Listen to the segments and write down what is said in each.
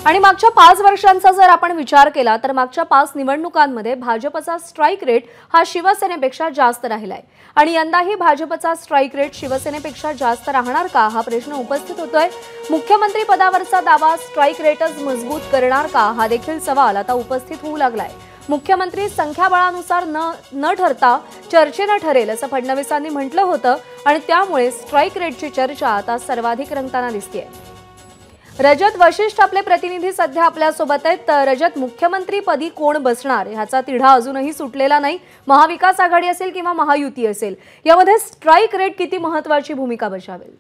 आणि मागच्या 5 वर्षांचा जर आपण विचार केला तर मागच्या 5 निवडणुकांमध्ये भाजपचा स्ट्राइक रेट हा शिवसेनेपेक्षा जास्त राहिलाय आणि यंदाही भाजपचा स्ट्राइक रेट शिवसेनेपेक्षा जास्त राहणार का हा प्रश्न उपस्थित होतोय। मुख्यमंत्री पदावरचा दावा स्ट्राइक रेटच मजबूत करणार का हा देखील सवाल आता उपस्थित होऊ लागलाय। मुख्यमंत्री संख्याबळानुसार न ठरता चर्चेने ठरेल असं फडणवीसांनी म्हटलं होतं आणि त्यामुळे स्ट्राइक रेटची चर्चा आता सर्वाधिक रंगताना दिसतेय। रजत वशिष्ठ आपले प्रतिनिधी सध्या आपल्या सोबत आहेत। रजत, मुख्यमंत्री पदी कोण बसणार ह्याचा तिढा अजूनही सुटलेला नाही। महाविकास आघाडी असेल किंवा महायुती असेल, यामध्ये स्ट्राइक रेट किती महत्त्वाची भूमिका बजावेल?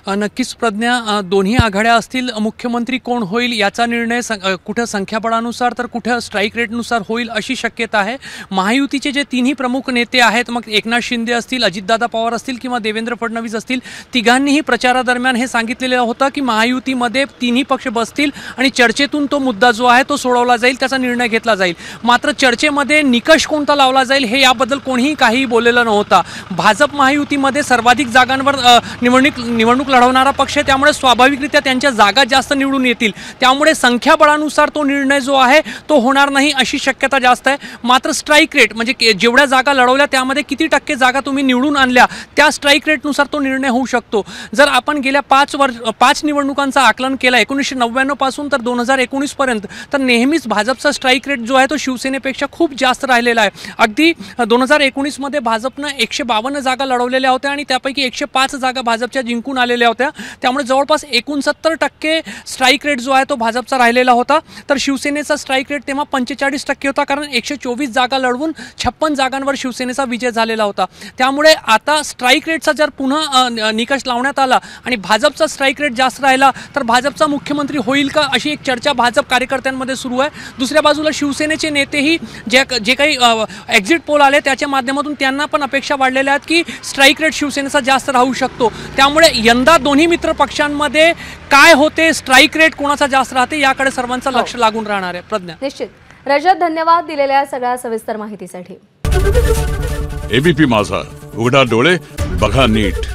नक्कीच प्रज्ञा, दोन्ही आघाड्या असतील, मुख्यमंत्री कोण होईल याचा निर्णय कुठे संख्याबळानुसार तर कुठे स्ट्राइक रेटनुसार होईल अशी शक्यता आहे। महायुतीचे जे तिन्ही प्रमुख नेते आहेत, मग एकनाथ शिंदे असतील, अजितदादा पवार असतील किंवा देवेंद्र फडणवीस असतील, तिघांनीही प्रचारादरम्यान हे सांगितलेलं होतं की महायुतीमध्ये तिन्ही पक्ष बसतील आणि चर्चेतून तो मुद्दा जो आहे तो सोडवला जाईल, त्याचा निर्णय घेतला जाईल। मात्र चर्चेमध्ये निकष कोणता लावला जाईल हे याबद्दल कोणीही काही बोललेलं नव्हतं। भाजप महायुतीमध्ये सर्वाधिक जागांवर निवडणूक लढवणारा पक्ष आहे, त्यामुळे स्वाभाविकरित्या त्यांच्या जागा जास्त निवडून येतील, त्यामुळे संख्याबळानुसार तो निर्णय जो आहे तो होणार नाही अशी शक्यता जास्त आहे। मात्र स्ट्राइक रेट म्हणजे जेवढ्या जागा लढवल्या त्यामध्ये किती टक्के जागा तुम्ही निवडून आणल्या त्या स्ट्राइक रेटनुसार तो निर्णय होऊ शकतो। जर आपण गेल्या 5 निवडणुकांचा आकलन केला 1999 पासून तर 2019 पर्यंत, तर नेहमीच भाजपचा स्ट्राइक रेट जो आहे तो शिवसेनेपेक्षा खूप जास्त राहिलेला आहे। अगदी 2019 मध्ये भाजपने 152 जागा लढवलेल्या होत्या आणि त्यापैकी 105 जागा भाजपच्या जिंकून आलेल्या होत्या, त्यामुळे जवळपास 69% स्ट्राइक रेट जो आहे तो भाजपचा राहिलेला होता। तर शिवसेनेचा स्ट्राइक रेट तेव्हा 45% होता, कारण 124 जागा लढवून 56 जागांवर शिवसेनेचा विजय झालेला होता। त्यामुळे आता स्ट्राइक रेटचा जर पुन्हा निकष लावण्यात आला आणि भाजपचा स्ट्राइक रेट जास्त राहिला तर भाजपचा मुख्यमंत्री होईल का अशी एक चर्चा भाजप कार्यकर्त्यांमध्ये सुरू आहे। दुसऱ्या बाजूला शिवसेनेचे नेतेही जे काही एक्झिट पोल आले त्याच्या माध्यमातून त्यांना पण अपेक्षा वाढलेल्या आहेत की स्ट्राइक रेट शिवसेनेचा जास्त राहू शकतो। त्यामुळे यंदा दोन्ही मित्र पक्षांमध्ये काय होते, स्ट्राइक रेट कोणाचा जास्त राहते याकडे सर्वांचं लक्ष लागून राहणार आहे। प्रज्ञा, निश्चित। रजत, धन्यवाद दिलेल्या सगळ्या सविस्तर माहितीसाठी। एबीपी माझा, उघडा डोळे बघा नीट।